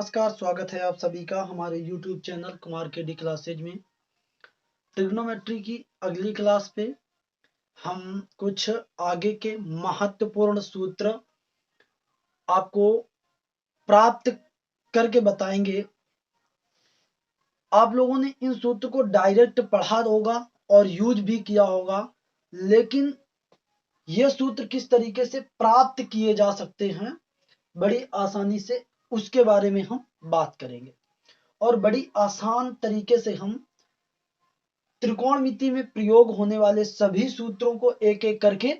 नमस्कार, स्वागत है आप सभी का हमारे YouTube चैनल कुमार के डी क्लासेज में। ट्रिग्नोमेट्री की अगली क्लास पे हम कुछ आगे के महत्वपूर्ण सूत्र आपको प्राप्त करके बताएंगे। आप लोगों ने इन सूत्र को डायरेक्ट पढ़ा होगा और यूज भी किया होगा, लेकिन ये सूत्र किस तरीके से प्राप्त किए जा सकते हैं बड़ी आसानी से, उसके बारे में हम बात करेंगे। और बड़ी आसान तरीके से हम त्रिकोणमिति में प्रयोग होने वाले सभी सूत्रों को एक एक करके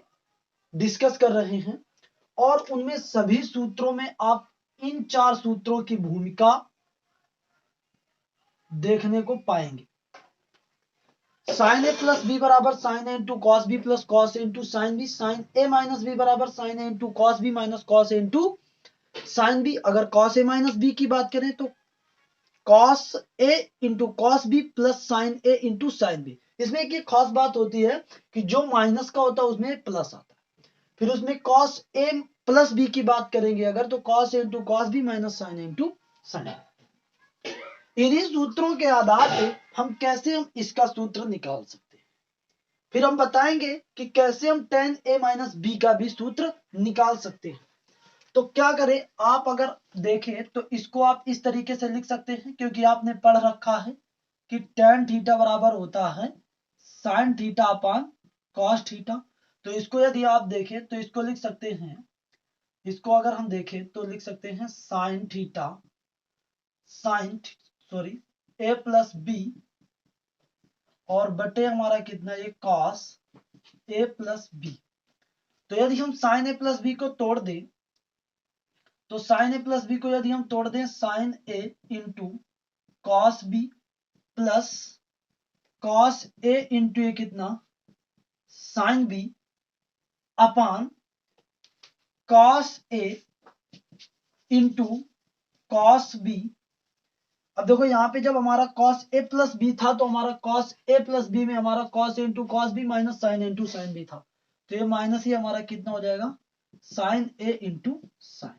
डिस्कस कर रहे हैं और उनमें सभी सूत्रों में आप इन चार सूत्रों की भूमिका देखने को पाएंगे। साइन ए प्लस बी बराबर sine A into cos B plus cos A into sine B, sine A minus B बराबर sine A into cos B minus cos A into sine B. अगर कॉस ए माइनस बी की बात करें तो cos A into cos B plus sine A into sine B. इसमें एक खास बात होती है कि जो माइनस का होता है उसमें प्लस आता है। फिर उसमें कॉस ए प्लस बी की बात करेंगे अगर, तो cos A into cos B minus sine A into sine. इन्हीं सूत्रों के आधार पे हम इसका सूत्र निकाल सकते हैं। फिर हम बताएंगे कि कैसे हम tan a माइनस बी का भी सूत्र निकाल सकते हैं। तो क्या करें, आप अगर देखें तो इसको आप इस तरीके से लिख सकते हैं, क्योंकि आपने पढ़ रखा है कि tan थीटा बराबर होता है sin theta upon cos theta. तो इसको यदि आप देखें तो इसको लिख सकते हैं, इसको अगर हम देखें तो लिख सकते हैं sin theta a plus B और बटे हमारा कितना, ये cos a प्लस बी। तो यदि हम sin a प्लस बी को तोड़ दें तो साइन ए प्लस बी को यदि हम तोड़ दें, sine A into cos B plus cos A into ये कितना, sine B upon cos A into cos B. अब देखो यहाँ पे जब हमारा कॉस ए प्लस बी था तो हमारा कॉस ए प्लस बी में हमारा cos A into cos B minus sine into sine B था, तो ये माइनस ही हमारा कितना हो जाएगा, साइन ए इंटू साइन।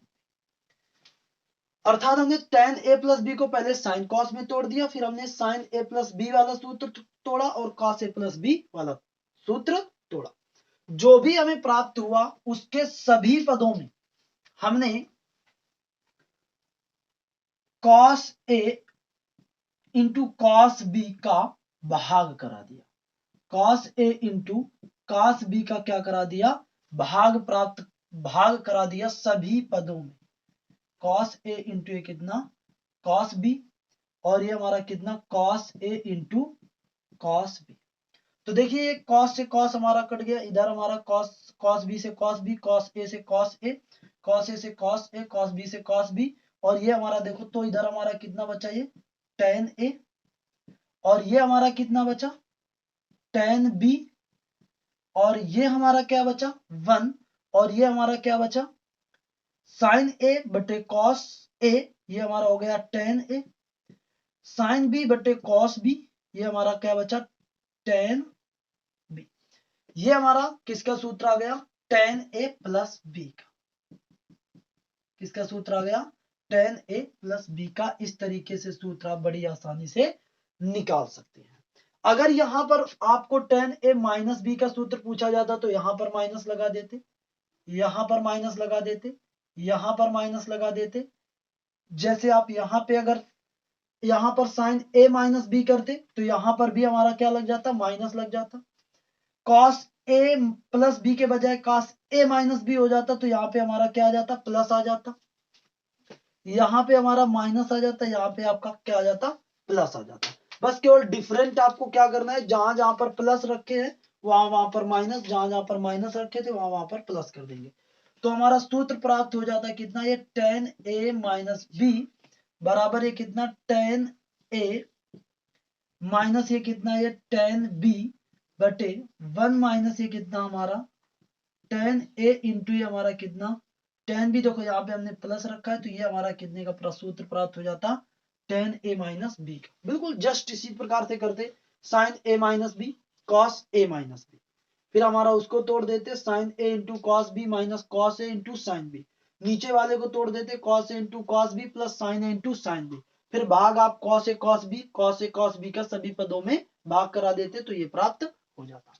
अर्थात हमने tan a प्लस बी को पहले sin cos में तोड़ दिया, फिर हमने sin a प्लस बी वाला सूत्र तोड़ा और cos a प्लस बी वाला सूत्र तोड़ा। जो भी हमें प्राप्त हुआ उसके सभी पदों में हमने cos a into cos b का भाग करा दिया, cos a into cos b का क्या करा दिया, भाग करा दिया सभी पदों में। cos a इंटू ए कितना, cos b, और ये हमारा कितना, cos a into cos b। तो देखिए ये cos से cos हमारा कट गया, इधर हमारा cos b से cos b, cos a से cos a, cos a से cos a, cos b से cos b, और ये हमारा देखो तो इधर हमारा कितना बचा, ये tan a, और ये हमारा कितना बचा, tan b, और ये हमारा क्या बचा 1, और ये हमारा क्या बचा sin a बटे cos a, ये हमारा हो गया tan a, sin b बटे cos b, ये हमारा क्या बचा tan b। ये हमारा किसका सूत्र आ गया, tan a प्लस b का। किसका सूत्र आ गया, tan a प्लस b का। इस तरीके से सूत्र आप बड़ी आसानी से निकाल सकते हैं। अगर यहां पर आपको tan a माइनस बी का सूत्र पूछा जाता तो यहां पर माइनस लगा देते, यहां पर माइनस लगा देते, यहां पर माइनस लगा देते। जैसे आप यहां पे अगर यहां पर साइन a माइनस बी करते तो यहां पर भी हमारा क्या लग जाता, माइनस लग जाता। cos a प्लस बी के बजाय cos a माइनस बी हो जाता, तो यहाँ पे हमारा क्या आ जाता, प्लस आ जाता। यहाँ पे हमारा माइनस आ जाता, यहाँ पे आपका क्या आ जाता, प्लस आ जाता। बस केवल डिफरेंट आपको क्या करना है, जहां जहां पर प्लस रखे हैं वहां पर माइनस, जहां जहां पर माइनस रखे थे वहां पर प्लस कर देंगे। तो हमारा सूत्र प्राप्त हो जाता है कितना, ये tan a माइनस बी बराबर ये कितना, tan a माइनस ये कितना, ये tan b बटे 1 माइनस ये कितना हमारा tan a इंटू ये हमारा कितना, tan b, देखो यहाँ पे हमने प्लस रखा है तो ये हमारा कितने का सूत्र प्राप्त हो जाता, tan a माइनस बी का। बिल्कुल जस्ट इसी प्रकार से करते, sin a minus B cos a minus B, फिर हमारा उसको तोड़ देते sin a into cos b minus cos a into sin b। नीचे वाले को तोड़ देते, cos A into cos B plus sine A into sine B, फिर भाग आप कॉस ए कॉस बी का सभी पदों में भाग करा देते तो ये प्राप्त हो जाता।